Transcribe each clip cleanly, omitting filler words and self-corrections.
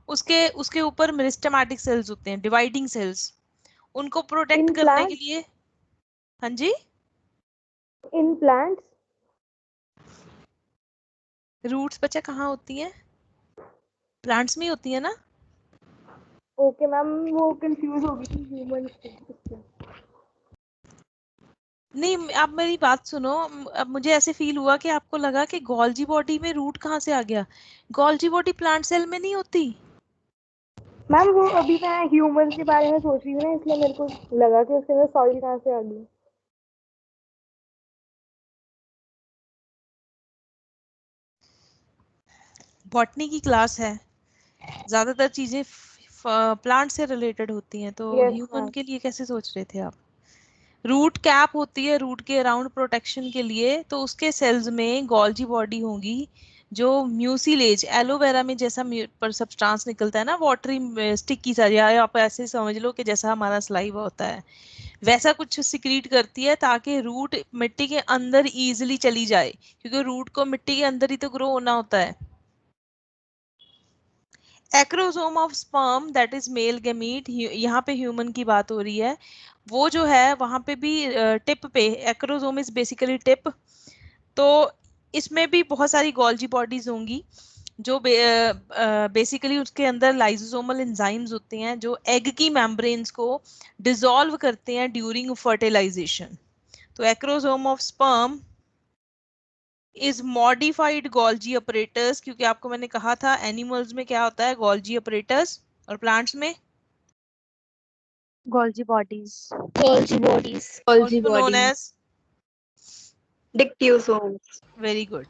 उसके उसके ऊपर मेरिस्टेमेटिक सेल्स होते हैं, डिवाइडिंग सेल्स, उनको प्रोटेक्ट इन करने के प्लांट्स, लिए। हाँ जी, इन प्लांट्स। रूट्स बच्चा कहाँ होती हैं? प्लांट्स में ही होती है ना? ओके मैम, वो कंफ्यूज हो गई थी ह्यूमन से। नहीं, आप मेरी बात सुनो। अब मुझे ऐसे फील हुआ कि आपको लगा कि गोल्जी बॉडी में रूट कहाँ से आ गया। गोल्जी बॉडी प्लांट सेल में नहीं होती। मैम वो अभी मैं ह्यूमन के बारे में सोच रही हूँ ना, इसलिए मेरे को लगा कि उसके अंदर सॉइल कहाँ से आ गई। बॉटनी की क्लास है, ज्यादातर चीजें प्लांट से रिलेटेड होती हैं, तो यस ह्यूमन मैम। के लिए कैसे सोच रहे थे आप? रूट कैप होती है रूट के अराउंड प्रोटेक्शन के लिए, तो उसके सेल्स में गोल्जी बॉडी होगी, जो म्यूसिलेज, एलोवेरा में जैसा पर सब्सटेंस निकलता है ना, वाटरी स्टिकी सा, या आप ऐसे समझ लो कि जैसा हमारा सलाइवा होता है, वैसा कुछ सिक्रीट करती है ताकि रूट मिट्टी के अंदर इजीली चली जाए, क्योंकि रूट को मिट्टी के अंदर ही तो ग्रो होना होता है। Acrosome of sperm that is male gamete, यहाँ पे ह्यूमन की बात हो रही है, वो जो है वहां पे भी टिप पे एक्रोसोम इज बेसिकली टिप। तो इसमें भी बहुत सारी गोल्जी बॉडीज होंगी, जो बेसिकली उसके अंदर लाइसोसोमल एंजाइम्स होते हैं जो एग की मेम्ब्रेन्स को डिसॉल्व करते हैं ड्यूरिंग फर्टिलाइजेशन। तो acrosome of sperm is modified Golgi operators, क्योंकि आपको मैंने कहा था एनिमल्स में क्या होता है, गोल्जी ऑपरेटर्स, और प्लांट्स में Golgi bodies. Golgi bodies. Golgi also known body. As, Dictyosomes. Very good,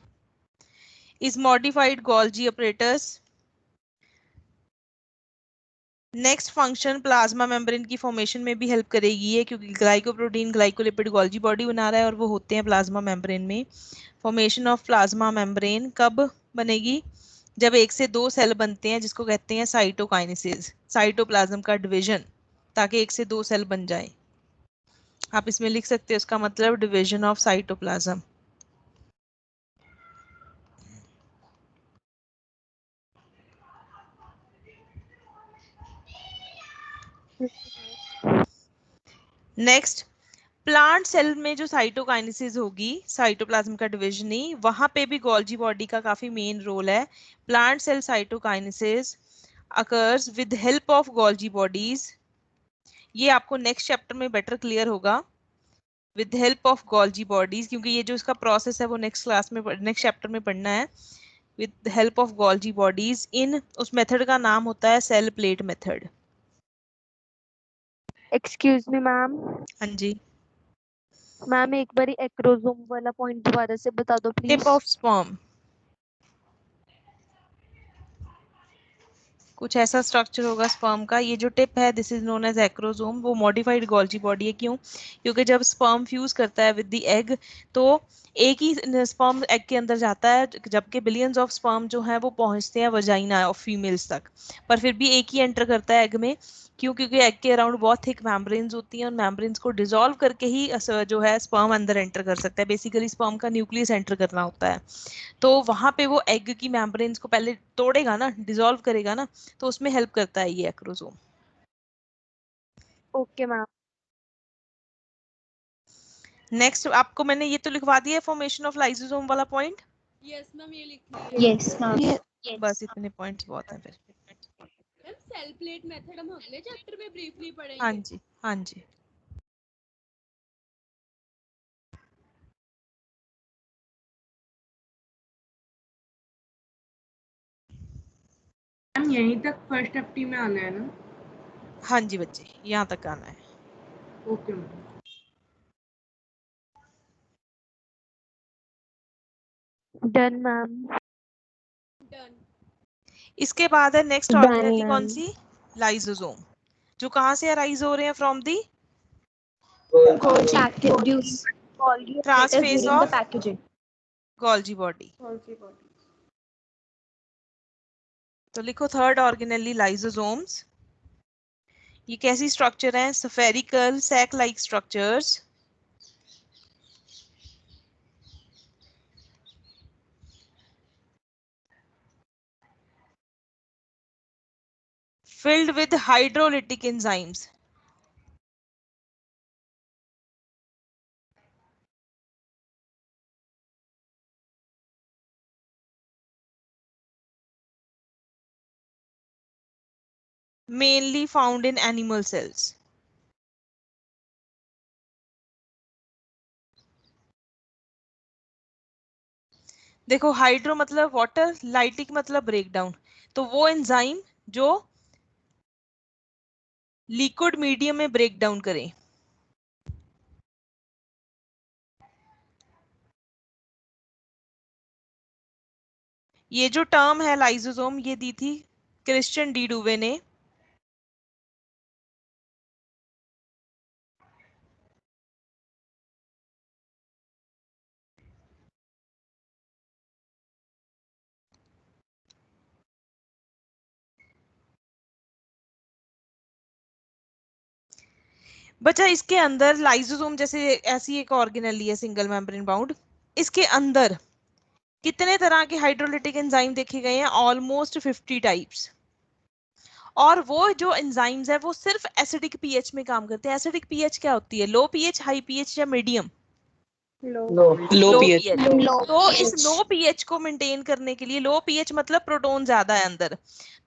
is modified Golgi apparatus. Next function plasma membrane की फॉर्मेशन में भी हेल्प करेगी ये, क्योंकि ग्लाइकोप्रोटीन ग्लाइकोलिपिड गोल्जी बॉडी बना रहा है और वो होते हैं प्लाज्मा मेम्ब्रेन में। फॉर्मेशन ऑफ प्लाज्मा मेम्ब्रेन कब बनेगी? जब एक से दो सेल बनते हैं, जिसको कहते हैं साइटोकाइनेसिस, साइटोप्लाज्म का डिवीजन, ताकि एक से दो सेल बन जाए। आप इसमें लिख सकते हैं उसका मतलब division of cytoplasm. Next, plant cell में जो साइटोकाइनेसिस होगी, साइटोप्लाज्म का डिवीजन नहीं, वहां पे भी गोल्जी बॉडी का काफी मेन रोल है। Plant cell cytokinesis occurs with help of Golgi bodies, ये आपको नेक्स्ट चैप्टर में बेटर क्लियर होगा, with help of Golgi bodies, क्योंकि ये जो इसका प्रोसेस है वो नेक्स्ट क्लास में नेक्स्ट चैप्टर में पढ़ना है। With help of Golgi bodies in, उस मेथड का नाम होता है cell plate method. Excuse me, ma'am. हाँ जी, मैम एक बारी एक्रोसोम वाला पॉइंट दोबारा से बता दो टिप प्लीज। ऑफ स्पर्म, कुछ ऐसा स्ट्रक्चर होगा स्पर्म का, ये जो टिप है this is known as acrosome, वो मॉडिफाइड गोल्जी बॉडी है। क्यों? क्योंकि जब स्पर्म फ्यूज करता है विद द एग, तो एक ही स्पर्म एग के अंदर जाता है, जबकि बिलियंस ऑफ स्पर्म जो है वो पहुंचते हैं वजाइना ऑफ फीमेल्स तक, पर फिर भी एक ही एंटर करता है एग में। क्यों? क्योंकि एग के अराउंड बहुत थिक मेम्ब्रेन्स होती हैं, और मेम्ब्रेन्स को डिसॉल्व करके ही जो है स्पर्म अंदर एंटर कर सकता है। बेसिकली स्पर्म का न्यूक्लियस एंटर करना होता है, तो वहां पे वो एग की मेम्ब्रेन्स को पहले तोड़ेगा ना, डिसॉल्व करेगा ना, तो उसमें हेल्प करता है ये एक्रोसोम। Okay ma'am. नेक्स्ट आपको मैंने ये तो लिखवा दिया है फॉर्मेशन ऑफ लाइसोसोम वाला पॉइंट। यस मैम, ये लिख लिया। Yes, ma'am. बस इतने पॉइंट्स बहुत हैं फिर। मैम सेल प्लेट मेथड हम अगले चैप्टर में ब्रीफली हाँ पढ़ेंगे। जी, हाँ जी। मैम यहीं तक फर्स्ट एफटी में आना है ना? हाँ जी बच्चे, यहाँ तक आना है। Okay ma'am. Done ma'am. Done. इसके बाद है नेक्स्ट Done, ऑर्गेनेली कौन ma'am. सी? लाइसोसोम, जो कहाँ से अराइज हो रहे हैं, from the Produce Golgi operators trans face during the of packaging. Golgi body. Golgi body. तो लिखो थर्ड ऑर्गेनेली लाइसोसोम्स। ये कैसी स्ट्रक्चर है? Spherical sac like structures, filled with hydrolytic enzymes. Mainly found in animal cells. देखो hydro मतलब water, lytic मतलब breakdown, तो वो एंजाइम जो लिक्विड मीडियम में ब्रेक डाउन करें। ये जो टर्म है लाइसोसोम, ये दी थी क्रिश्चियन डी डुवे ने। बच्चा इसके अंदर लाइसोसोम जैसे ऐसी एक ऑर्गेनेली है सिंगल मेम्ब्रेन बाउंड, इसके अंदर कितने तरह के हाइड्रोलिटिक एंजाइम देखे गए हैं? Almost 50 types. और वो जो एंजाइम्स है वो सिर्फ एसिडिक पीएच में काम करते हैं। एसिडिक पीएच क्या होती है? लो पीएच, हाई पीएच या मीडियम? लो पीएच। तो इस लो पीएच को मेंटेन करने के लिए, लो पीएच मतलब प्रोटॉन ज्यादा है अंदर,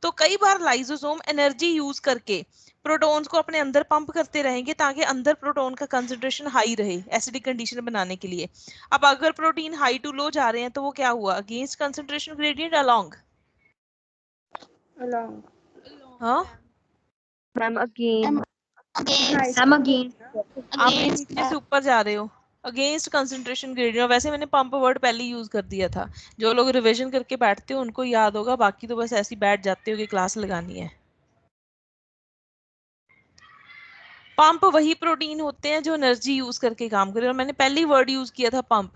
तो कई बार लाइसोसोम एनर्जी यूज करके प्रोटॉन्स को अपने अंदर पंप करते रहेंगे ताकि अंदर प्रोटॉन का कंसंट्रेशन हाई रहे एसिडिक कंडीशन बनाने के लिए। अब अगर प्रोटीन हाई टू लो जा रहे हैं तो वो क्या हुआ? Against concentration gradient, along? हाँ, मैम अगेन। आप नीचे से ऊपर जा रहे हो। Against concentration gradient. वैसे मैंने पंप वर्ड पहले यूज कर दिया था, जो लोग रिवीजन करके बैठते हो उनको याद होगा, बाकी तो बस ऐसी बैठ जाते हो कि क्लास लगानी है। पंप वही प्रोटीन होते हैं जो एनर्जी यूज करके काम करे, और मैंने पहले वर्ड यूज किया था पंप।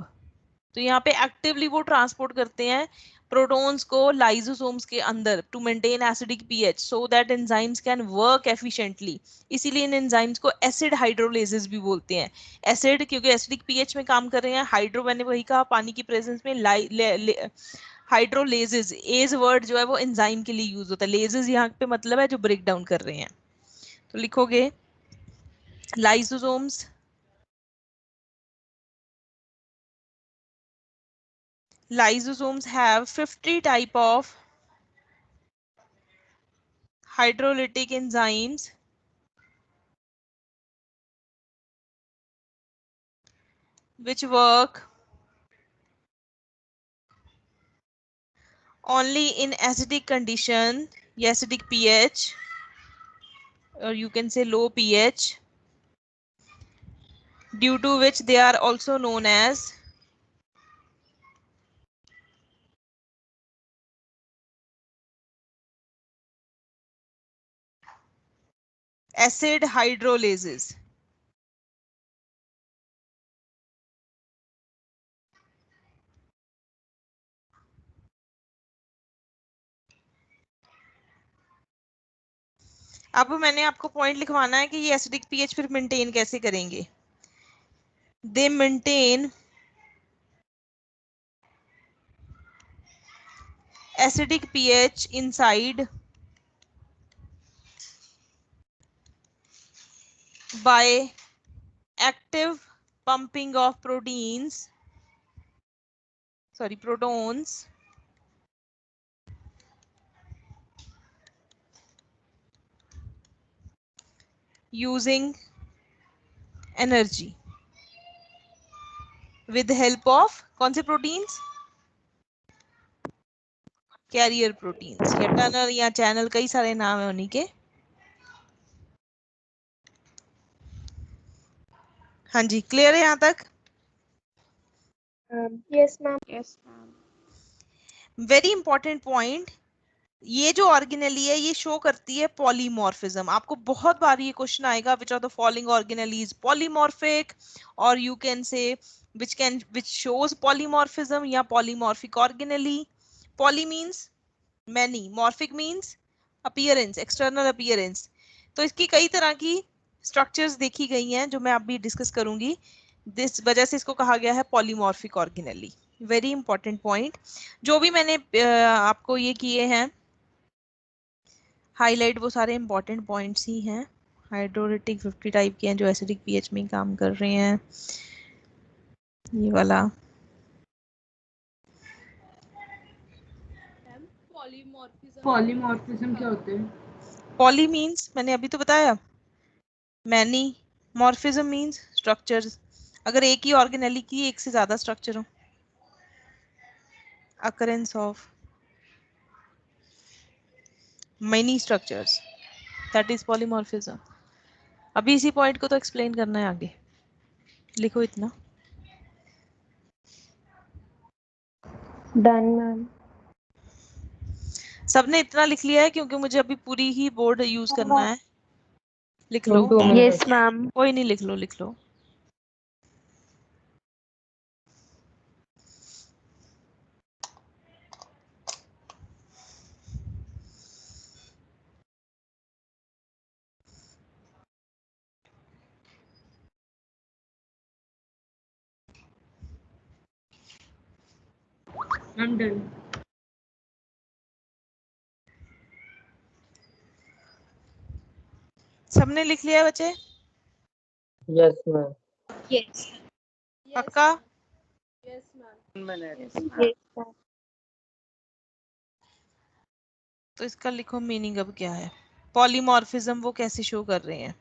तो यहाँ पे एक्टिवली वो ट्रांसपोर्ट करते हैं प्रोटॉन्स को लाइसोसोम्स के अंदर to maintain acidic pH so that enzymes can work efficiently. इसीलिए इन एंजाइम्स को एसिड हाइड्रोलेजेस भी बोलते हैं। एसिड क्योंकि एसिडिक पीएच में काम कर रहे हैं, हाइड्रो मैंने वही कहा पानी की प्रेजेंस में हाइड्रोलेजेस, एज वर्ड जो है वो एंजाइम के लिए यूज होता है। लेजेस यहाँ पे मतलब है जो ब्रेक डाउन कर रहे हैं। तो लिखोगे lysosomes have 50 type of hydrolytic enzymes which work only in acidic condition, acidic pH, or you can say low pH, due to which they are also known as acid hydrolases. अब मैंने आपको point लिखवाना है कि ये acidic pH फिर maintain कैसे करेंगे। दे maintain acidic pH inside by active pumping of protons using energy with the help of कौन से प्रोटीन्स? कैरियर प्रोटीन्स या टनल या चैनल, कई सारे नाम है उन्हीं के। हाँ जी, क्लियर है यहाँ तक? Yes ma'am. Very important point, ये जो ऑर्गेनेली है ये शो करती है पॉलीमॉर्फिज्म। आपको बहुत बार ये क्वेश्चन आएगा which are the following organelles polymorphic, और you can say which shows polymorphism या polymorphic organelle. Poly means many, morphic means appearance, external appearance. तो इसकी कई तरह की स्ट्रक्चर्स देखी गई हैं जो मैं अभी डिस्कस करूंगी, इस वजह से इसको कहा गया है polymorphic organelle. Very important point. जो भी मैंने आपको ये किए हैं हाईलाइट वो सारे इंपॉर्टेंट पॉइंट्स ही हैं। हाइड्रोलिटिक 50 टाइप के हैं जो एसिडिक पीएच में काम कर रहे हैं। ये वाला पॉलीमॉर्फिज्म क्या होते हैं? पॉली मीन्स मैंने अभी तो बताया, मैनी। मॉर्फिज्म मीन्स स्ट्रक्चर्स, अगर एक ही ऑर्गेनेली की एक से ज्यादा स्ट्रक्चर हो। occurrence of many structures, that is polymorphism। अभी इसी पॉइंट को तो एक्सप्लेन करना है आगे। लिखो इतना। Done ma'am. सबने इतना लिख लिया है क्योंकि मुझे अभी पूरी ही बोर्ड यूज करना है। लिख लो। Yes ma'am. कोई नहीं, लिख लो लिख लो। I'm done. सबने लिख लिया है बच्चे? Yes ma'am. Yes. पक्का? तो इसका लिखो मीनिंग अब क्या है। पॉलीमॉर्फिज्म वो कैसे शो कर रहे हैं।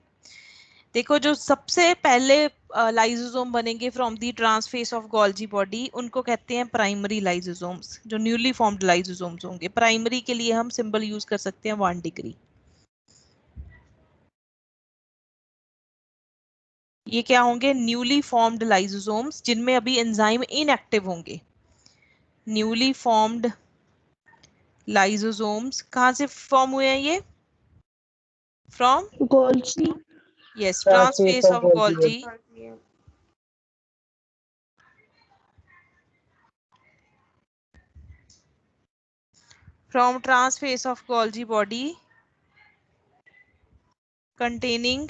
देखो, जो सबसे पहले लाइसोसोम बनेंगे from the trans face of Golgi body, उनको कहते हैं प्राइमरी लाइसोसोम्स। जो न्यूली फॉर्म्ड लाइसोसोम्स होंगे, प्राइमरी के लिए हम सिंबल यूज कर सकते हैं 1 डिग्री। ये क्या होंगे? न्यूली फॉर्म्ड लाइसोसोम्स, जिनमें अभी एंजाइम इनएक्टिव होंगे। न्यूली फॉर्म्ड लाइसोसोम्स कहाँ से फॉर्म हुए हैं ये? From Golgi. Yes, trans face trans face of of Golgi Golgi. From transface of Golgi body containing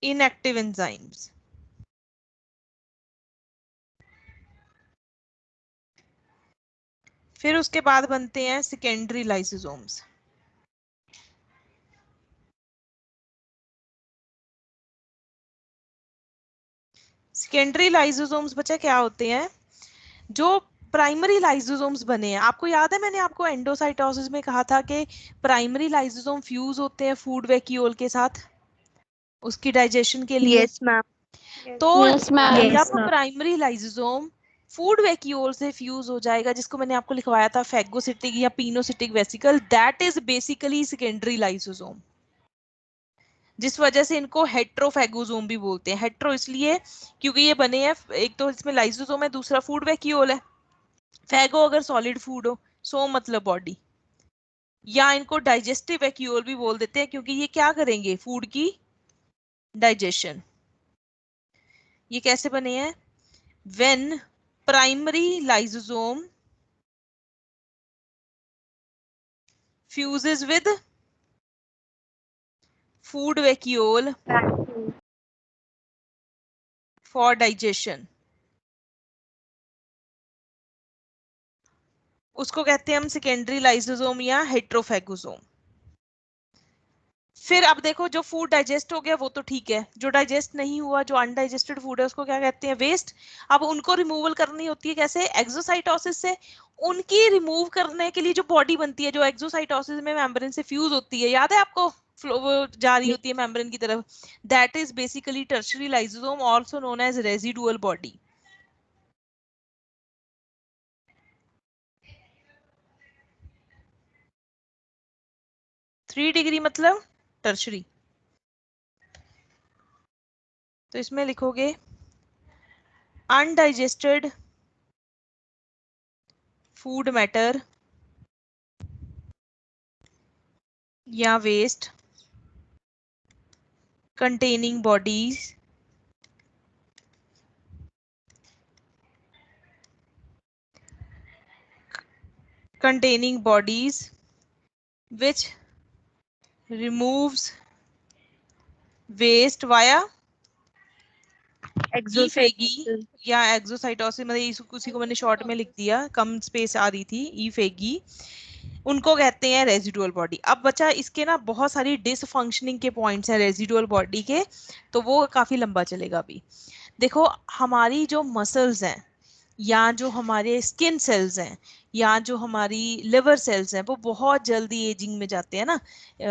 inactive enzymes। फिर उसके बाद बनते हैं सेकेंडरी लाइसोसोम्स। सेकेंडरी लाइसोसोम्स बच्चा क्या होते हैं? जो प्राइमरी लाइसोसोम्स बने हैं, आपको याद है मैंने आपको एंडोसाइटोसिस में कहा था कि प्राइमरी लाइसोसोम फ्यूज होते हैं फूड वैक्यूल के साथ उसकी डाइजेशन के लिए। Yes ma'am. तो Yes, ma'am. जब प्राइमरी लाइसोसोम फूड वैक्यूल से फ्यूज हो जाएगा, जिसको मैंने आपको लिखवाया था फैगोसिटिक या pinocytic vesicle, that is basically secondary lysosome. जिस वजह से इनको हेट्रोफैगोसोम भी बोलते हैं। हेट्रो इसलिए क्योंकि ये बने हैं, एक तो इसमें लाइसोसोम है, दूसरा फूड वैक्यूल है। फैगो अगर सॉलिड फूड हो, सो मतलब बॉडी, या इनको डाइजेस्टिव वैक्यूल भी बोल देते हैं क्योंकि ये क्या करेंगे? फूड की डाइजेशन। ये कैसे बने हैं? When primary lysosome fuses with food vacuole for digestion, उसको कहते हैं हम सेकेंडरी लाइसोसोम या हेट्रोफैगोसोम। फिर अब देखो, जो फूड डाइजेस्ट हो गया वो तो ठीक है, जो डाइजेस्ट नहीं हुआ, जो अनडाइजेस्टेड फूड है, उसको क्या कहते हैं? वेस्ट। अब उनको रिमूवल करनी होती है कैसे? एक्सोसाइटोसिस से। उनकी रिमूव करने के लिए जो बॉडी बनती है, जो एक्सोसाइटोसिस में मेम्ब्रेन से फ्यूज होती है, याद है आपको? वो जा रही होती है मेम्ब्रेन की तरफ, that is basically tertiary lysosome, also known as residual body. Three degree मतलब टर्शरी। तो इसमें लिखोगे अनडाइजेस्टेड फूड मैटर या waste containing bodies which removes waste via ईफेगी या एक्सोसाइटोसिस, मतलब उसी को मैंने शॉर्ट में लिख दिया, कम स्पेस आ रही थी, ईफेगी, उनको कहते हैं रेजिडुअल बॉडी। अब बच्चा इसके ना बहुत सारी डिसफंक्शनिंग के पॉइंट्स हैं रेजिडुअल बॉडी के, तो वो काफी लंबा चलेगा अभी। देखो हमारी जो मसल्स हैं या जो हमारे स्किन सेल्स हैं या जो हमारी लिवर सेल्स हैं वो बहुत जल्दी एजिंग में जाते हैं ना,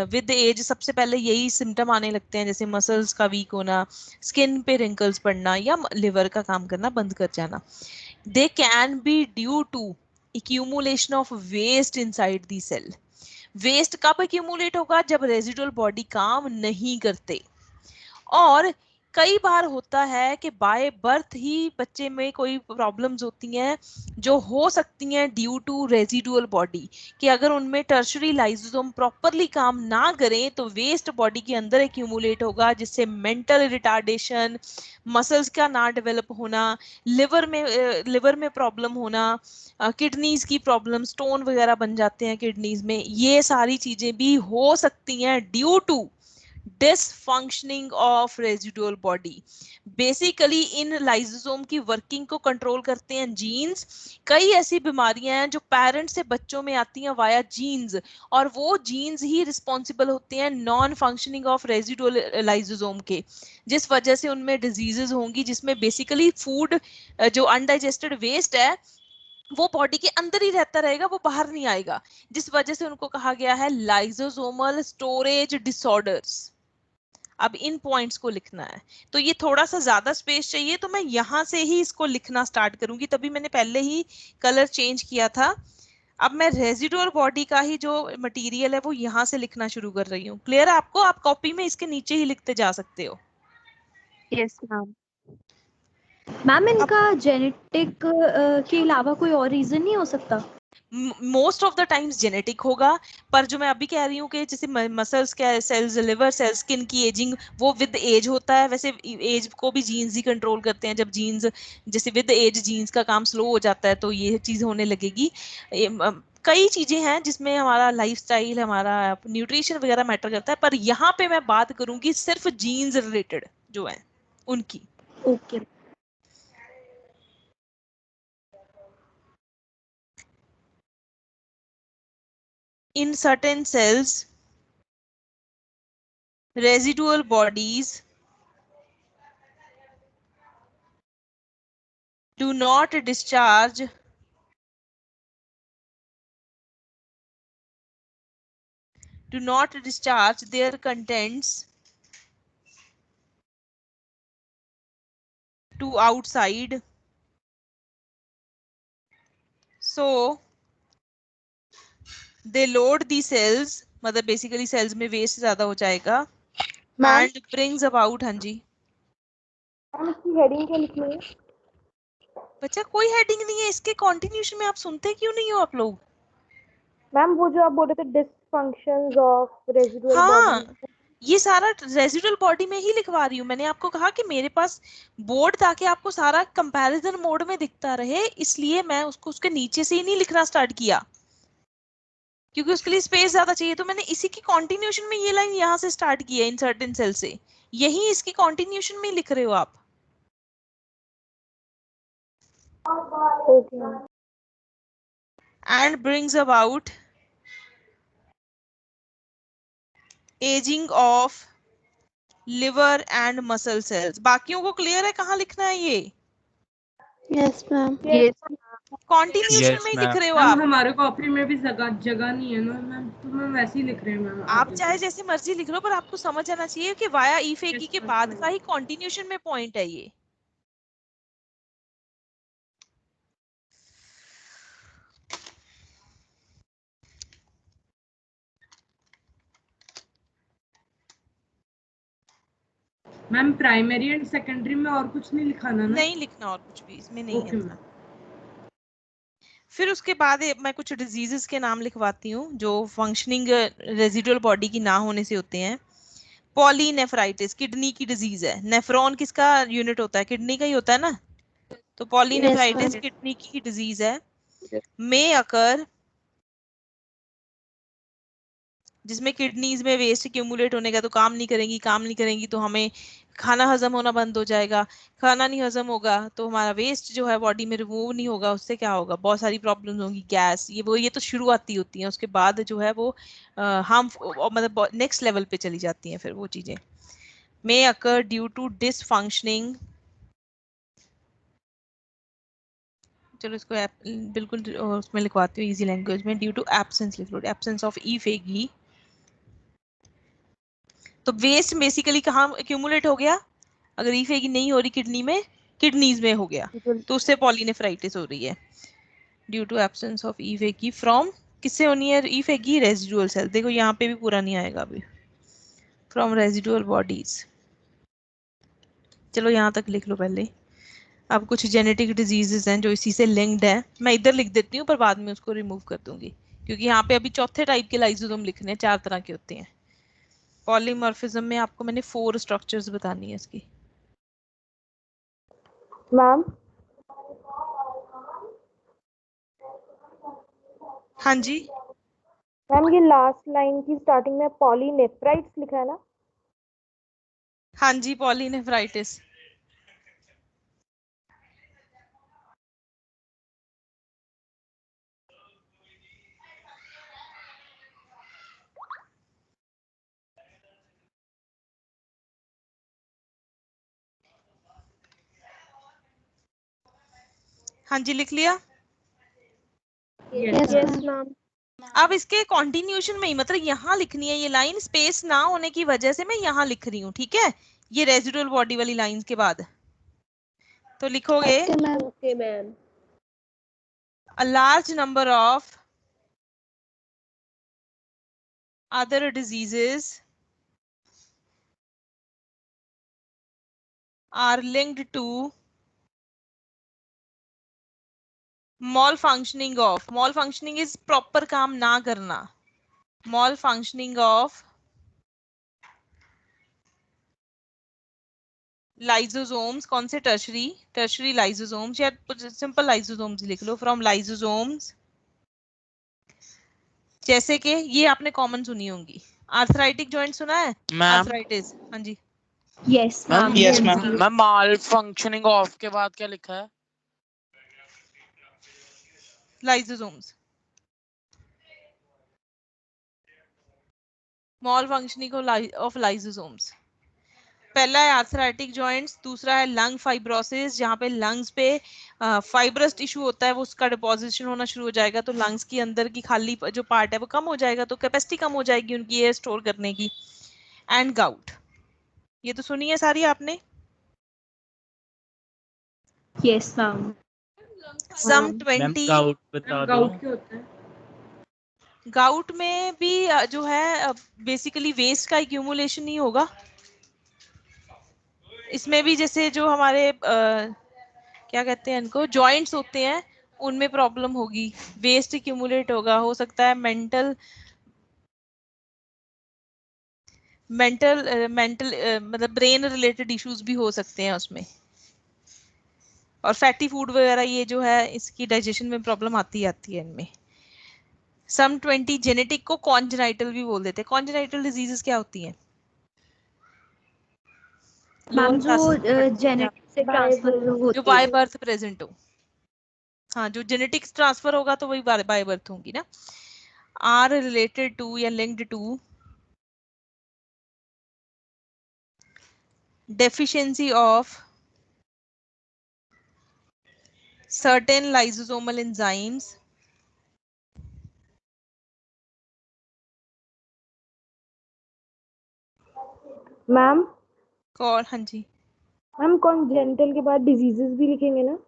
विद एज सबसे पहले यही सिम्टम आने लगते हैं, जैसे मसल्स का वीक होना, स्किन पे रिंकल्स पड़ना या लिवर का काम करना बंद कर जाना। They can be due to accumulation of waste inside the cell। Waste कब accumulate होगा? जब रेजिडुअल बॉडी काम नहीं करते। और कई बार होता है कि बाय बर्थ ही बच्चे में कोई प्रॉब्लम्स होती हैं जो हो सकती हैं ड्यू टू रेजिडुअल बॉडी, कि अगर उनमें टर्शरी लाइसोसोम प्रॉपरली काम ना करें तो वेस्ट बॉडी के अंदर एक्यूमुलेट होगा, जिससे मेंटल रिटार्डेशन, मसल्स का ना डेवलप होना, लिवर में प्रॉब्लम होना, किडनीज की प्रॉब्लम, स्टोन वगैरह बन जाते हैं किडनीज में, ये सारी चीजें भी हो सकती हैं due to dysfunctioning of residual body. Basically इन लाइसोसोम की वर्किंग को कंट्रोल करते हैं जीन्स। कई ऐसी बीमारियां हैं जो पेरेंट्स से बच्चों में आती हैं वाया जीन्स, और वो जीन्स ही रिस्पॉन्सिबल होते हैं non functioning of residual lysosome के, जिस वजह से उनमें डिजीजेस होंगी, जिसमें बेसिकली फूड जो अनडाइजेस्टेड वेस्ट है वो बॉडी के अंदर ही रहता रहेगा, वो बाहर नहीं आएगा, जिस वजह से उनको कहा गया है लाइसोसोमल स्टोरेज डिसऑर्डर्स। अब इन पॉइंट्स को लिखना है, तो ये थोड़ा सा ज्यादा स्पेस चाहिए, तो मैं यहां से ही इसको लिखना स्टार्ट करूंगी, तभी मैंने पहले ही कलर चेंज किया था। अब मैं रेजिडुअल बॉडी का ही जो मटेरियल है वो यहां से लिखना शुरू कर रही हूँ। क्लियर है आपको? आप कॉपी में इसके नीचे ही लिखते जा सकते हो। Yes ma'am. मैम इनका जेनेटिक के अलावा कोई और रीजन नहीं हो सकता? Most of the times genetic होगा, पर जो मैं अभी कह रही हूँ कि जैसे मसल्स के सेल्स, लिवर सेल्स, स्किन की एजिंग, वो विद एज होता है। वैसे एज को भी जीन्स ही कंट्रोल करते हैं, जब जीन्स जैसे विद एज जीन्स का काम स्लो हो जाता है तो ये चीज होने लगेगी। कई चीजें हैं जिसमें हमारा लाइफस्टाइल, हमारा न्यूट्रिशन वगैरह मैटर करता है, पर यहाँ पे मैं बात करूंगी सिर्फ जीन्स रिलेटेड जो है उनकी। Okay. In certain cells, residual bodies do not discharge their contents to outside, so they load the cells, मतलब बेसिकली सेल्स में वेस्ट ज्यादा हो जाएगा, and brings about। हाँ जी मैम इसकी हेडिंग क्या लिखनी है? बच्चा कोई हेडिंग नहीं है इसके, कॉन्टिन्यूशन में आप सुनते क्यों नहीं हो आप लोग? मैम वो जो आप बोल रहे थे डिसफंक्शंस ऑफ रेजिडुअल हाँ बॉडी, ये सारा रेजिडुअल बॉडी में ही लिखवा रही हूँ। मैंने आपको कहा कि मेरे पास बोर्ड ताकि आपको सारा कंपैरिजन मोड में दिखता रहे, इसलिए मैं उसको उसके नीचे से ही नहीं लिखना स्टार्ट किया, क्योंकि उसके लिए स्पेस ज्यादा चाहिए। तो मैंने इसी की कंटिन्यूशन में ये लाइन यहाँ से स्टार्ट की है, इन सर्टेन सेल से, यही इसकी कंटिन्यूशन में लिख रहे हो आप। Okay. And brings about ageing of liver and muscle cells. बाकियों को क्लियर है कहाँ लिखना है ये? Yes ma'am. यस कंटिन्यूशन में ही लिख रहे हो मैम आप। हमारे कॉपी में भी जगह नहीं है ना मैम, तो मैम वैसे ही लिख रहे हैं मैम। आप चाहे जैसे मर्जी लिख लो, पर आपको समझ आना चाहिए कि वाया ईफेगी के बाद का ही कंटिन्यूशन में पॉइंट है ये। मैम प्राइमरी एंड सेकेंडरी में और कुछ नहीं लिखाना ना? नहीं लिखना और कुछ भी इसमें नहीं ओके है। मैम। फिर उसके बाद मैं कुछ डिजीजेस के नाम लिखवाती हूँ जो फंक्शनिंग रेजिडुअल बॉडी की ना होने से होते हैं। पॉलीनेफ्राइटिस किडनी की डिजीज है। नेफ्रॉन किसका यूनिट होता है? किडनी का ही होता है ना। तो पॉलीनेफ्राइटिस किडनी की डिजीज है। मे अकर जिसमें किडनीज में वेस्ट एक्यूमुलेट होने का, तो काम नहीं करेंगी तो हमें खाना हजम होना बंद हो जाएगा, खाना नहीं हजम होगा तो हमारा वेस्ट जो है बॉडी में रिमूव नहीं होगा, उससे क्या होगा, बहुत सारी प्रॉब्लम्स होंगी, गैस, ये तो शुरुआती होती हैं, उसके बाद जो है वो हार्म मतलब नेक्स्ट लेवल पे चली जाती हैं फिर वो चीजें। मे अकर ड्यू टू डिसफंक्शनिंग, चलो इसको बिल्कुल उसमें लिखवाती हूँ इजी लैंग्वेज में, ड्यू टू एब्सेंस लिख लो, एब्सेंस ऑफ ई फेगी। तो वेस्ट बेसिकली कहाँ एक्यूमुलेट हो गया, अगर ई फेगी नहीं हो रही किडनी में, किडनीज में हो गया, तो उससे पॉलीनेफ्राइटिस हो रही है। ड्यू टू एब्सेंस ऑफ ई फेगी फ्रॉम, किससे होनी है ई फेगी, रेजिडुअल सेल, देखो यहाँ पे भी पूरा नहीं आएगा अभी, फ्रॉम रेजिडुअल बॉडीज। चलो यहाँ तक लिख लो पहले। अब कुछ जेनेटिक डिजीजेस हैं जो इसी से लिंक्ड है, मैं इधर लिख देती हूँ पर बाद में उसको रिमूव कर दूंगी, क्योंकि यहाँ पे अभी चौथे टाइप के लाइसोसोम लिखने हैं, 4 तरह के होते हैं। पॉलीमॉर्फिज्म में आपको मैंने 4 स्ट्रक्चर्स बतानी है इसकी। मैम हाँ जी मैम ये लास्ट लाइन की स्टार्टिंग में पॉलीनेफ्राइट्स लिखा है ना? हाँ जी, पॉलीनेफ्राइटिस। हाँ जी लिख लिया। Yes, yes ma'am. मैम। अब इसके कॉन्टिन्यूशन में ही, मतलब यहाँ लिखनी है ये लाइन, स्पेस ना होने की वजह से मैं यहाँ लिख रही हूँ, ठीक है, ये रेजिडुअल बॉडी वाली लाइंस के बाद तो लिखोगे Okay, ma'am. Okay ma'am. a large number of other diseases are linked to malfunctioning of, malfunctioning is proper काम ना करना, malfunctioning of लाइजोसोम्स, कौन से, टर्शरी लाइजोसोम्स, या सिंपल लाइजोसोम्स लिख लो, फ्रॉम लाइजोसोम्स, जैसे कि ये आपने कॉमन सुनी होंगी, आर्थराइटिक जॉइंट सुना है, मैम। आर्थराइटिस, हाँ जी yes ma'am. Yes ma'am. Ma'am malfunctioning of के बाद क्या लिखा है? Lysosomes, malfunctioning of lysosomes. पहला है आर्थराइटिक जॉइंट्स, दूसरा है लंग फाइब्रोसिस, जहाँ पे लंग्स पे फाइब्रस टिश्यू होता है, वो उसका डिपोजिशन होना शुरू हो जाएगा, तो लंग्स की अंदर की खाली जो पार्ट है वो कम हो जाएगा, तो कैपेसिटी कम हो जाएगी उनकी एयर स्टोर करने की। एंड गाउट, ये तो सुनी है सारी आपने। Yes ma'am. Some ma'am 20, gout बता दो। गाउट क्या होता है? गाउट में भी जो है बेसिकली वेस्ट का एक्यूमुलेशन नहीं होगा, इसमें भी जैसे जो हमारे क्या कहते हैं इनको, जॉइंट्स होते हैं, उनमें प्रॉब्लम होगी, वेस्ट एक्यूमुलेट होगा, हो सकता है मेंटल मतलब ब्रेन रिलेटेड इश्यूज भी हो सकते हैं उसमें, और फैटी फूड वगैरह ये जो है इसकी डाइजेशन में प्रॉब्लम आती है इनमें। सम 20 जेनेटिक को कॉन्जेनाइटल भी बोल देते हैं। कॉन्जेनाइटल डिजीजेस क्या होती हैं? मैम जो जेनेटिक से ट्रांसफर जो होती बाय है। बर्थ प्रेजेंट हो, हाँ जो जेनेटिक्स ट्रांसफर होगा तो वही बाय बर्थ होंगी ना। आर रिलेटेड टू या linked to deficiency of certain lysosomal enzymes ma'am और हाँ जी मैम कॉन्जेनिटल के बाद डिजीजेस भी लिखेंगे ना?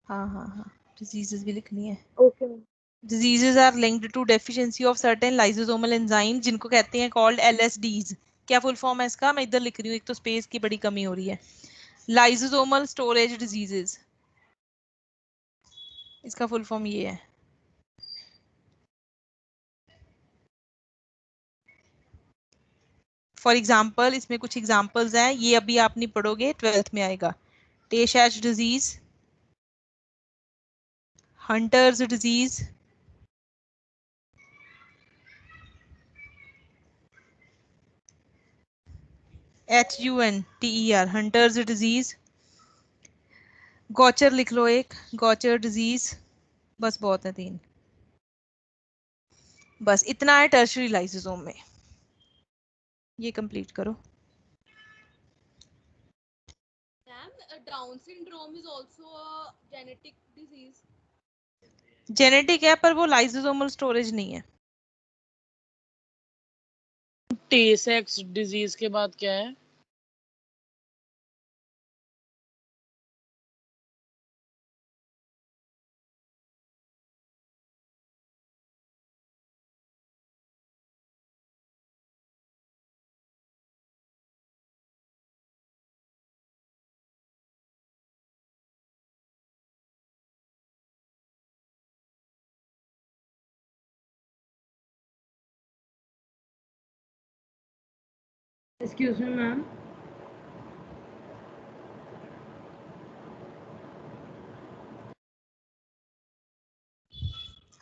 हाँ डिजीजेस भी लिखनी है। Okay ma'am. Diseases are linked to deficiency of certain lysosomal enzymes, जिनको कहते हैं called LSDs। क्या फुल फॉर्म है इसका, मैं इधर लिख रही हूँ, एक तो स्पेस की बड़ी कमी हो रही है। Lysosomal storage diseases, इसका फुल फॉर्म ये है। फॉर एग्जाम्पल इसमें कुछ एग्जाम्पल्स हैं, ये अभी आप नहीं पढ़ोगे, 12th में आएगा। Tay Sachs disease, Hunter's disease, HUNTER, Hunter's disease. Gaucher लिख लो एक, गॉचर डिजीज। बस बहुत है 3। बस इतना है टर्शरी लाइसोसोम में। ये कंप्लीट करो। Ma'am down syndrome is also a genetic disease. Genetic है पर वो लाइसोसोमल स्टोरेज नहीं है। टी सेक्स डिजीज के बाद क्या है? Excuse me ma'am.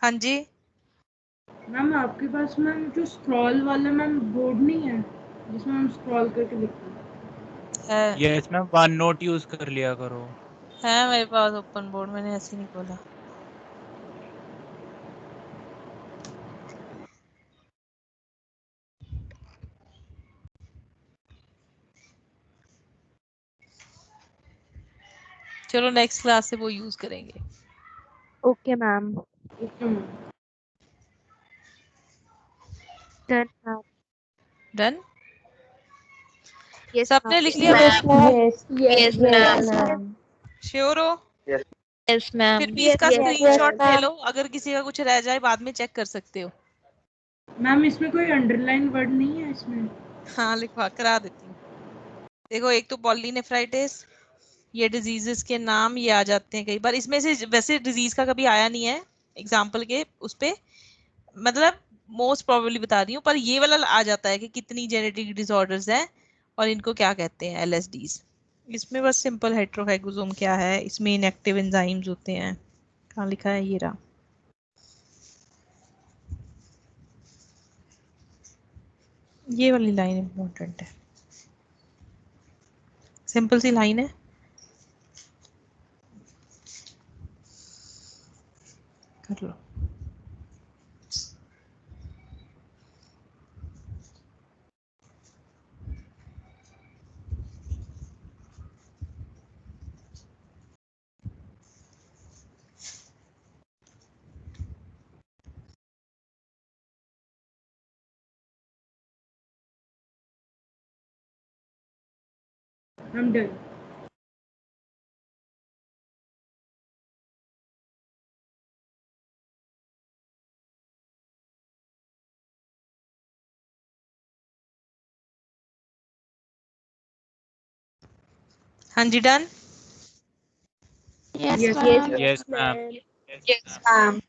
हाँ जी। मैम आपके पास मैम जो स्क्रॉल वाला मैम बोर्ड नहीं है जिसमें हम स्क्रॉल करके लिखते हैं? है yes ma'am, one note use कर लिया करो। है मेरे पास ओपन बोर्ड, मैंने ऐसे नहीं खोला। चलो नेक्स्ट क्लास से वो यूज करेंगे। Okay ma'am. Okay ma'am. Done ma'am. Done. Yes सबने मैम। लिख लिया बेटा? Yes yes ma'am. श्योर हो? यस फिर मैम। भी इसका यस स्क्रीनशॉट ले लो, अगर किसी का कुछ रह जाए बाद में चेक कर सकते हो। मैम इसमें कोई अंडरलाइन वर्ड नहीं है इसमें? हाँ लिखवा करा देती हूँ। देखो एक तो पॉलीनेफ्राइटिस, ये डिजीजेस के नाम ये आ जाते हैं कई बार। इसमें से वैसे डिजीज का कभी आया नहीं है एग्जाम्पल के उस पे, मतलब मोस्ट प्रोबेबली बता रही हूँ, पर ये वाला आ जाता है कि कितनी जेनेटिक डिसऑर्डर्स हैं और इनको क्या कहते हैं, LSDs। इसमें बस सिंपल हेट्रोफाइगोसोम क्या है, इसमें इनएक्टिव एंजाइम्स होते हैं। कहाँ लिखा है, ये रहा। ये वाली लाइन इंपॉर्टेंट है, सिंपल सी लाइन है। कर लो। I'm done. हाँ जी done. Yes, Yes. ma'am. Yes ma'am. Yes ma'am.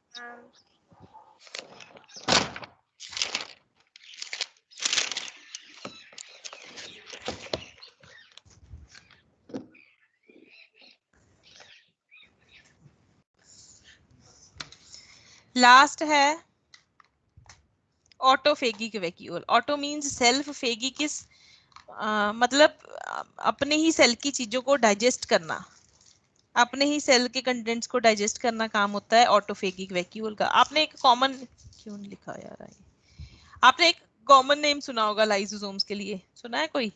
Last है autophagic vacuole. Auto means self, phagy किस मतलब अपने ही सेल की चीजों को डाइजेस्ट करना, अपने ही सेल के कंटेंट्स को डाइजेस्ट करना काम होता है ऑटोफेगिक वैक्यूल का। आपने एक कॉमन, क्यों नहीं लिखा यार, आपने एक कॉमन नेम सुना होगा लाइसोसोम्स के लिए, सुना है कोई?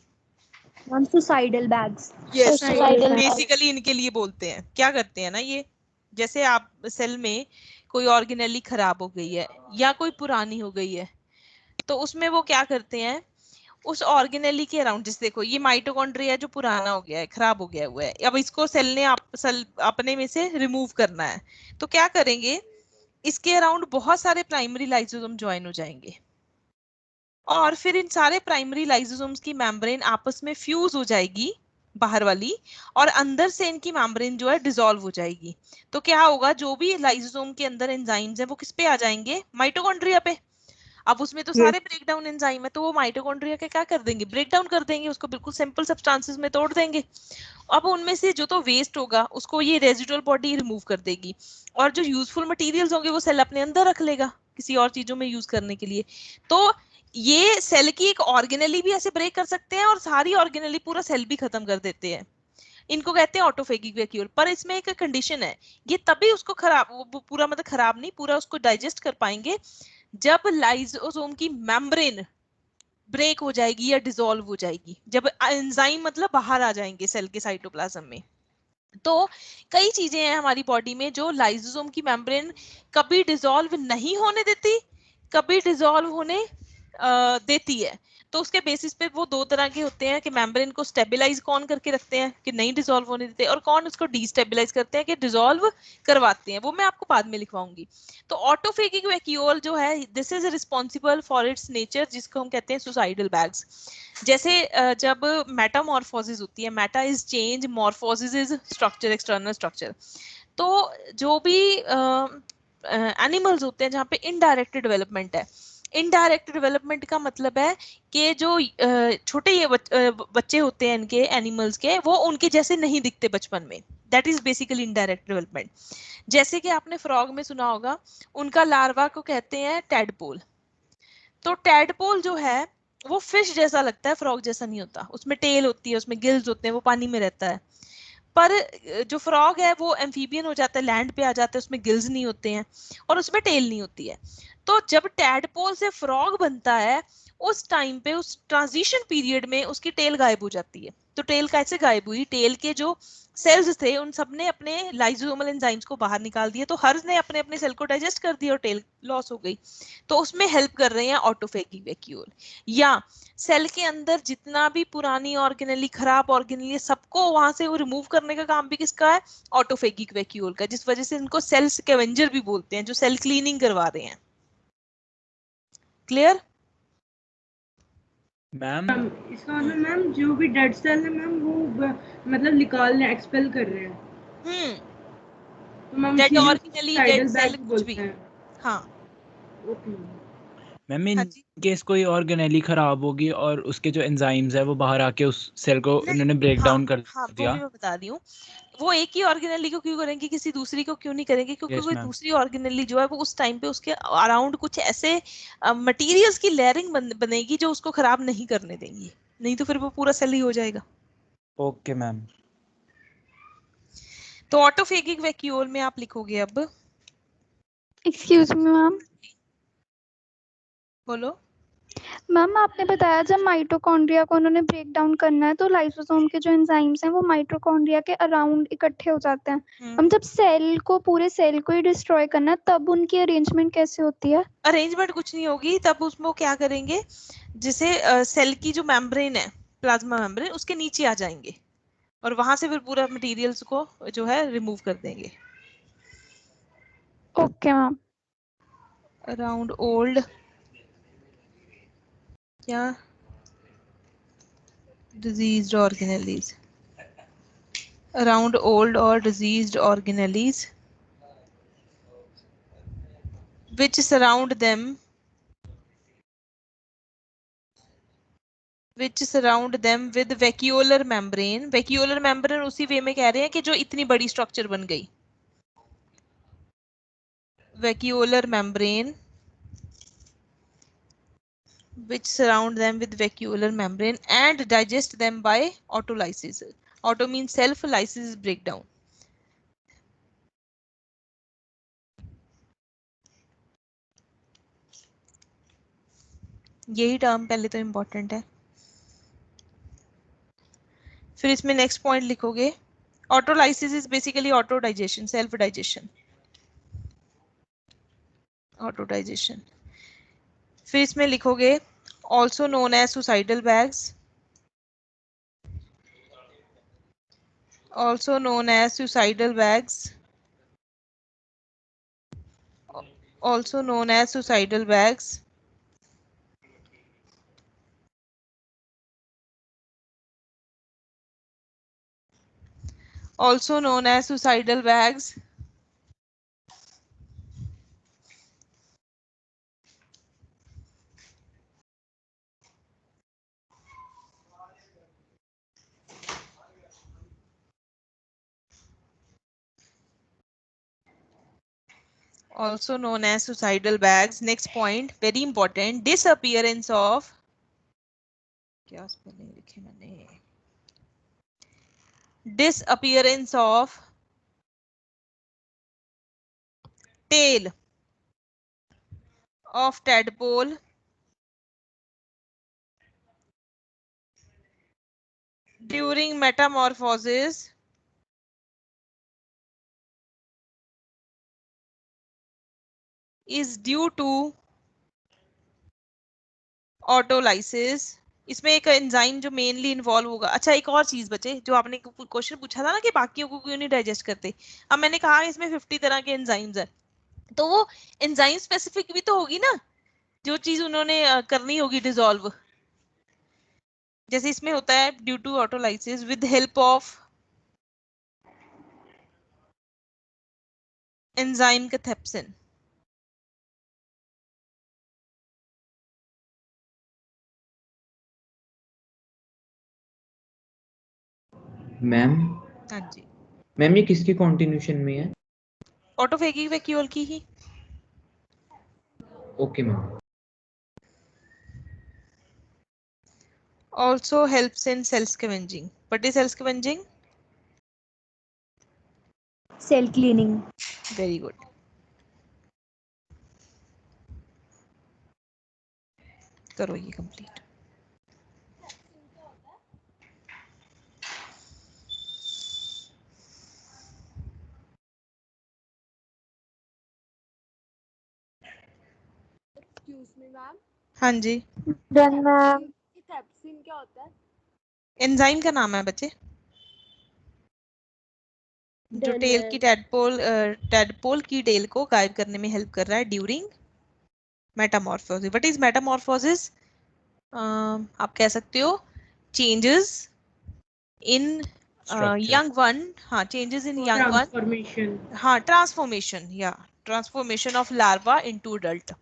Ma'am suicidal bags. Yes, Suicidal basically इनके लिए बोलते हैं। क्या करते हैं ना ये, जैसे आप सेल में कोई ऑर्गेनेली खराब हो गई है या कोई पुरानी हो गई है, तो उसमें वो क्या करते हैं, उस ऑर्गेनेली के अराउंड, जैसे देखो ये माइटोकॉन्ड्रिया जो पुराना हो गया है, खराब हो गया हुआ है, अब इसको सेल ने सेल अपने में से रिमूव करना है, तो क्या करेंगे, इसके अराउंड बहुत सारे प्राइमरी लाइसोसोम ज्वाइन हो जाएंगे और फिर इन सारे प्राइमरी लाइसोसोम्स की मेम्ब्रेन आपस में फ्यूज हो जाएगी बाहर वाली, और अंदर से इनकी मेम्ब्रेन जो है डिसॉल्व हो जाएगी। तो क्या होगा, जो भी लाइसोसोम के अंदर एंजाइम्स हैं वो किस पे आ जाएंगे, माइटोकॉन्ड्रिया पे। अब उसमें तो सारे ब्रेक डाउन एंजाइम है, तो वो माइटोकॉन्ड्रिया के क्या कर देंगे, ब्रेक डाउन कर देंगे, उसको बिल्कुल सिंपल सब्सटेंसेस में तोड़ देंगे। अब उनमें से जो तो वेस्ट होगा उसको ये रेजिडुअल बॉडी रिमूव कर देगी, और जो यूजफुल मटेरियल्स होंगे वो सेल अपने अंदर रख लेगा किसी और चीजों में यूज करने के लिए। तो ये सेल की एक ऑर्गेनेली भी ऐसे ब्रेक कर सकते हैं और सारी ऑर्गेनेली पूरा सेल भी खत्म कर देते हैं। इनको कहते हैं ऑटोफेगिक वैक्यूल। पर इसमें एक कंडीशन है, ये तभी उसको खराब, वो पूरा मतलब खराब नहीं, पूरा उसको डाइजेस्ट कर पाएंगे जब लाइसोसोम की मेम्ब्रेन ब्रेक हो जाएगी या डिसॉल्व हो जाएगी, जब एंजाइम मतलब बाहर आ जाएंगे सेल के साइटोप्लाज्म में। तो कई चीजें हैं हमारी बॉडी में जो लाइसोसोम की मेम्ब्रेन कभी डिसॉल्व नहीं होने देती, कभी डिसॉल्व होने देती है। तो उसके बेसिस पे वो दो तरह के होते हैं कि मेम्ब्रेन को स्टेबलाइज कौन करके रखते हैं कि नहीं डिसॉल्व होने देते, और कौन उसको डिस्टेबलाइज करते हैं कि डिसॉल्व करवाते हैं। वो मैं आपको बाद में लिखवाऊंगी। तो ऑटोफेगिक वैक्यूल जो है, this is responsible for its nature, जिसको हम कहते हैं सुसाइडल बैग्स। जैसे जब मेटामॉर्फोसिस होती है, meta is change, morphosis is structure, external structure. तो जो भी एनिमल्स होते हैं जहाँ पे इनडायरेक्ट डेवलपमेंट है, इनडायरेक्ट डेवलपमेंट का मतलब है कि जो छोटे ये बच्चे होते हैं इनके एनिमल्स के, वो उनके जैसे नहीं दिखते बचपन में। That is basically indirect development. जैसे कि आपने फ्रॉग में सुना होगा, उनका लार्वा को कहते हैं टैडपोल। तो टैडपोल जो है वो फिश जैसा लगता है, फ्रॉग जैसा नहीं होता। उसमें टेल होती है, उसमें गिल्स होते हैं, वो पानी में रहता है। पर जो फ्रॉग है वो एम्फीबियन हो जाता है, लैंड पे आ जाता है, उसमें गिल्स नहीं होते हैं और उसमें टेल नहीं होती है। तो जब टैडपोल से फ्रॉग बनता है, उस टाइम पे, उस ट्रांजिशन पीरियड में उसकी टेल गायब हो जाती है। तो टेल कैसे गायब हुई? टेल के जो सेल्स थे उन सब ने अपने लाइसोसोमल एंजाइम्स को बाहर निकाल दिया, तो हर ने अपने अपने सेल को डाइजेस्ट कर दिया और टेल लॉस हो गई। तो उसमें हेल्प कर रहे हैं ऑटोफेगिक वैक्यूल। या सेल के अंदर जितना भी पुरानी ऑर्गेनेली, खराब ऑर्गेनेली, सबको वहां से वो रिमूव करने का काम भी किसका है? ऑटोफेगिक वैक्यूल का। जिस वजह से इनको सेल स्कैवेंजर भी बोलते हैं, जो सेल क्लीनिंग करवा रहे हैं। Clear ma'am? इसका मतलब मैम जो भी डेड सेल है मैम वो मतलब निकाल रहे हैं, एक्सपेल कर रहे हैं। तो मैम डेड इसीलिए organelle, dead suicidal cell, bag कुछ भी। बोलते हैं। हाँ ओके। मैम हाँ इन जी। केस कोई ऑर्गेनेली खराब होगी और उसके जो एंजाइम्स है वो बाहर आके उस सेल को नहीं, इन्होंने ब्रेक हाँ डाउन कर हाँ, वो दिया। भी मैं बता रही हूँ। वो एक ही ऑर्गेनेली को क्यों करेंगे, किसी दूसरी को क्यों नहीं करेंगे? क्योंकि यस कोई मैम। दूसरी ऑर्गेनेली जो है वो उस टाइम पे उसके अराउंड कुछ ऐसे मटेरियल्स की लेयरिंग बनेगी जो उसको खराब नहीं करने देंगी, नहीं तो फिर वो पूरा सेल ही हो जाएगा। Okay ma'am. तो ऑटोफेगिक वैक्यूल में आप लिखोगे अब, एक्सक्यूज मी मैम। बोलो। मैम आपने बताया जब माइटोकॉन्ड्रिया को उन्होंने ब्रेक डाउन करना है तो लाइसोसोम के जो एंजाइम्स हैं वो माइटोकॉन्ड्रिया के अराउंड इकट्ठे हो जाते हैं। हम जब सेल को, पूरे सेल को ही डिस्ट्रॉय करना है, तब उनकी अरेंजमेंट कैसे होती है? अरेंजमेंट कुछ नहीं होगी, तब उसमें वो क्या करेंगे, जैसे सेल की जो मेम्ब्रेन है, प्लाज्मा मेम्ब्रेन, उसके नीचे आ जाएंगे और वहां से फिर पूरा मटेरियल्स को जो है रिमूव कर देंगे। Okay ma'am. अराउंड ओल्ड क्या diseased organelles, around old or diseased organelles which surround them with vacuolar membrane। vacuolar membrane उसी वे में कह रहे हैं कि जो इतनी बड़ी स्ट्रक्चर बन गई, vacuolar membrane which surround them with vacuolar membrane and digest them by autolysis। auto means self, lysis is breakdown। यही टर्म पहले तो इंपॉर्टेंट है। फिर इसमें नेक्स्ट पॉइंट लिखोगे, autolysis is basically auto digestion, self digestion, auto digestion. फिर इसमें लिखोगे also known as suicidal bags, also known as suicidal bags, also known as suicidal bags. also known as suicidal bags, also known as suicidal bags. Next point, very important, disappearance of, क्या spelling लिखे मैंने, disappearance of tail of tadpole during metamorphosis is due to autolysis. इसमें एक enzyme जो mainly involve होगा। अच्छा, एक और चीज बचे जो आपने क्वेश्चन पूछा था ना कि बाकियों को क्यों नहीं डाइजेस्ट करते। अब मैंने कहा इसमें 50 तरह के एंजाइम्स हैं, तो वो एंजाइम स्पेसिफिक भी तो होगी ना, जो चीज उन्होंने करनी होगी डिसॉल्व। जैसे इसमें होता है due to autolysis with help of enzyme cathepsin. Ma'am हाँ जी, मैम ये किसकी कॉन्टिन्यूशन में है? ऑटोफेगिक वैक्यूल की ही। Okay ma'am. Also helps in cell scavenging. What is cell scavenging? Cell cleaning. Very good. करो ये complete. Excuse me, ma'am. हाँ जी, डन मैम। कैप्सिन क्या होता है? एंजाइम का नाम है बच्चे, जो टेल की टैडपोल की टेल को गायब करने में हेल्प कर रहा है during Metamorphosis. What is Metamorphosis? आप कह सकते हो चेंजेस इन यंग वन। हाँ, changes in young one. Transformation. हाँ, ट्रांसफॉर्मेशन या transformation of larva into adult.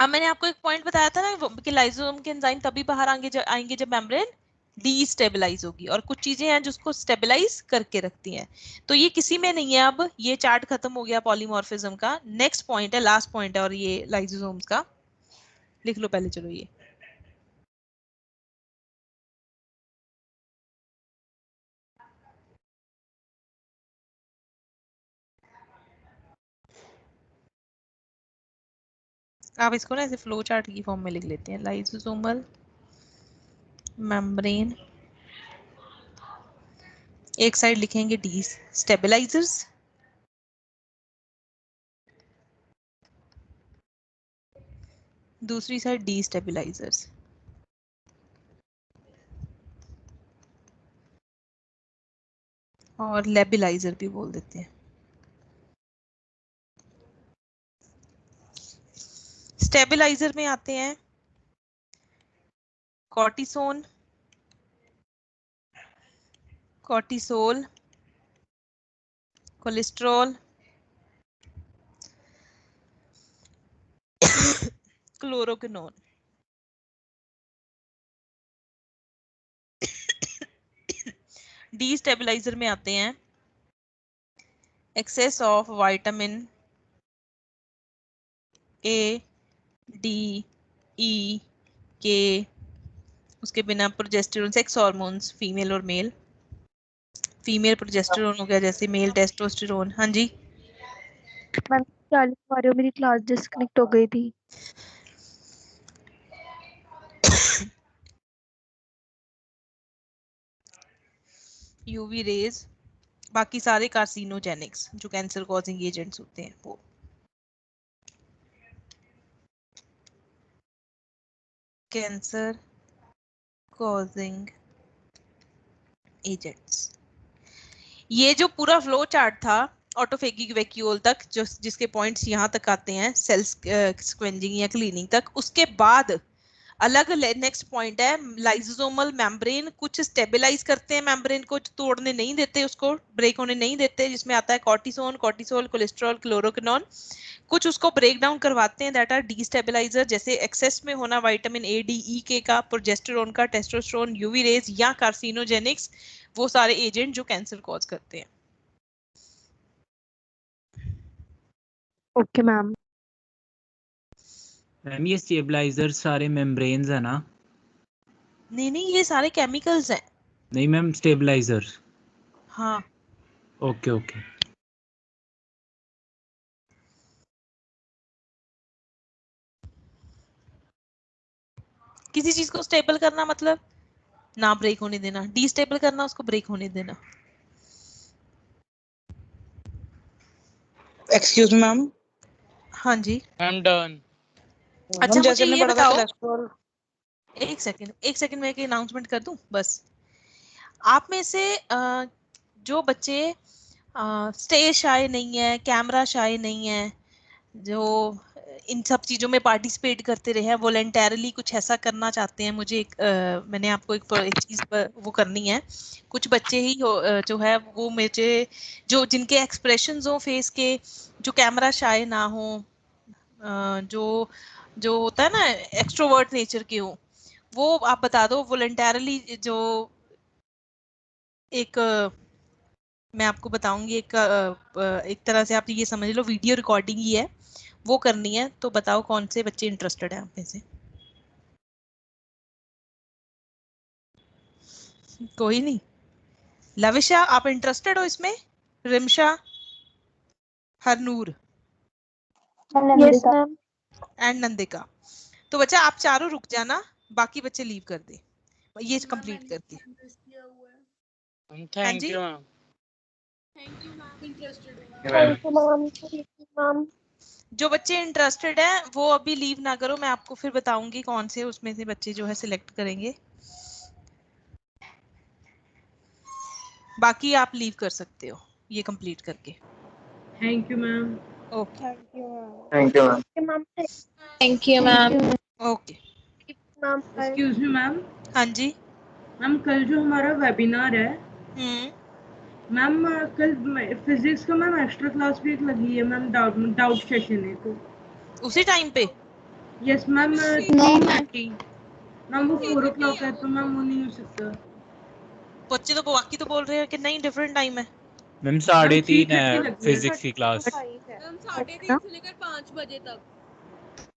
अब मैंने आपको एक पॉइंट बताया था ना कि लाइसोसोम के एंजाइम तभी बाहर आएंगे जब मेम्ब्रेन डीस्टेबलाइज होगी, और कुछ चीजें हैं जो उसको स्टेबलाइज करके रखती हैं, तो ये किसी में नहीं है। अब ये चार्ट खत्म हो गया पॉलीमॉर्फिज्म का। नेक्स्ट पॉइंट है, लास्ट पॉइंट है, और ये लाइसोसोम्स का लिख लो पहले। चलो, ये आप इसको ना ऐसे फ्लो चार्ट की फॉर्म में लिख लेते हैं। लाइसोसोमल मेम्ब्रेन, एक साइड लिखेंगे डी स्टेबलाइजर्स, दूसरी साइड डी स्टेबलाइजर्स। और लेबिलाइजर भी बोल देते हैं। स्टेबलाइजर में आते हैं cortisone, cortisol, cholesterol, chloroquine. Destabilizer में आते हैं excess of vitamin A, D, E, K, उसके बिना प्रोजेस्टेरोन, सेक्स हार्मोन्स, फीमेल और मेल। फीमेल प्रोजेस्टेरोन हो गया जैसे मेल टेस्टोस्टेरोन। हाँ जी मैम क्या लिखवा रहे हो? मेरी क्लास डिस्कनेक्ट हो गई थी। यूवी रेज, बाकी सारे कार्सिनोजेनिक्स जो कैंसर कॉजिंग एजेंट्स होते हैं वो। Cancer causing agents. ये जो पूरा फ्लो चार्ट था ऑटोफेगिक वैक्यूल तक, जो जिसके पॉइंट्स यहाँ तक आते हैं सेल स्क्वेंजिंग या क्लीनिंग तक, उसके बाद अलग नेक्स्ट पॉइंट है लाइसोसोमल मेम्ब्रेन। कुछ स्टेबलाइज करते हैं मेम्ब्रेन को, तोड़ने नहीं देते, उसको ब्रेक होने नहीं देते, जिसमें आता है कॉर्टिसोन, कॉर्टिसोल, कोलेस्ट्रॉल, क्लोरोक्विनोन। कुछ उसको ब्रेक डाउन करवाते हैं, दैट आर डीस्टेबलाइजर, जैसे एक्सेस में होना विटामिन ए, डी, ई, के का, प्रोजेस्टेरोन का, टेस्टोस्टेरोन, यूवी रेज या कार्सिनोजेनिक्स, वो सारे एजेंट जो कैंसर कॉज करते हैं। Okay ma'am. मैम ये स्टेबलाइजर सारे मेम्ब्रेन्स है ना? नहीं नहीं, ये सारे केमिकल्स हैं। नहीं मैम, स्टेबलाइजर। हाँ। Okay okay. किसी चीज को स्टेबल करना मतलब ना ब्रेक होने देना, डिस्टेबल करना उसको ब्रेक होने देना। Excuse me ma'am. हाँ जी। I am done. अच्छा जैसे मुझे हमने ये पढ़ा था बताओ, कोलेस्ट्रॉल। एक सेकंड में एक अनाउंसमेंट कर दूं बस। आप में से जो बच्चे स्टेज शाय नहीं है, कैमरा शाय नहीं है, जो इन सब चीजों में पार्टिसिपेट करते रहे हैं, वॉलंटरली कुछ ऐसा करना चाहते हैं, मुझे मैंने आपको एक चीज वो करनी है। कुछ बच्चे ही जो है वो मुझे, जो जिनके एक्सप्रेशंस हो फेस के, जो कैमरा शाय ना हो, जो जो होता है ना एक्सट्रोवर्ट नेचर के हो, वो आप बता दो वॉलंटरली। जो एक मैं आपको बताऊंगी, एक तरह से आप ये समझ लो वीडियो रिकॉर्डिंग ही है, वो करनी है। तो बताओ कौन से बच्चे इंटरेस्टेड हैं आप में से? कोई नहीं। लविशा आप इंटरेस्टेड हो इसमें? Rimsha, Harnoor yes ma'am. And Nandika. तो बच्चा आप चारों रुक जाना, बाकी बच्चे लीव कर दे ये कंप्लीट करके। हाँ थैंक जी। You ma'am. Thank you ma'am, interested हूँ। Thank you ma'am. मैम जो बच्चे इंटरेस्टेड हैं वो अभी लीव ना करो, मैं आपको फिर बताऊंगी कौन से उसमें से बच्चे जो है सिलेक्ट करेंगे। बाकी आप लीव कर सकते हो ये कंप्लीट करके। Thank you ma'am. Okay. Thank you ma'am. Ma'am. Thank you ma'am. Okay. Ma'am excuse me ma'am. हाँ जी। मैम कल जो हमारा वेबिनार है मैम, कल फिजिक्स का मैम एक्स्ट्रा क्लास भी एक लगी है मैम, डाउट सेशन है तो। उसी टाइम पे? Yes ma'am. No, ma'am. Ma'am वो 4 o'clock है तो मैम वो नहीं हो सकता। बच्चे तो बाकी तो बोल रहे हैं कि नहीं डिफरेंट टाइम है। मैम 3:30 है 3:30 लगी है। फिजिक्स की क्लास। मैम 3:30 से लेकर 5 बजे तक।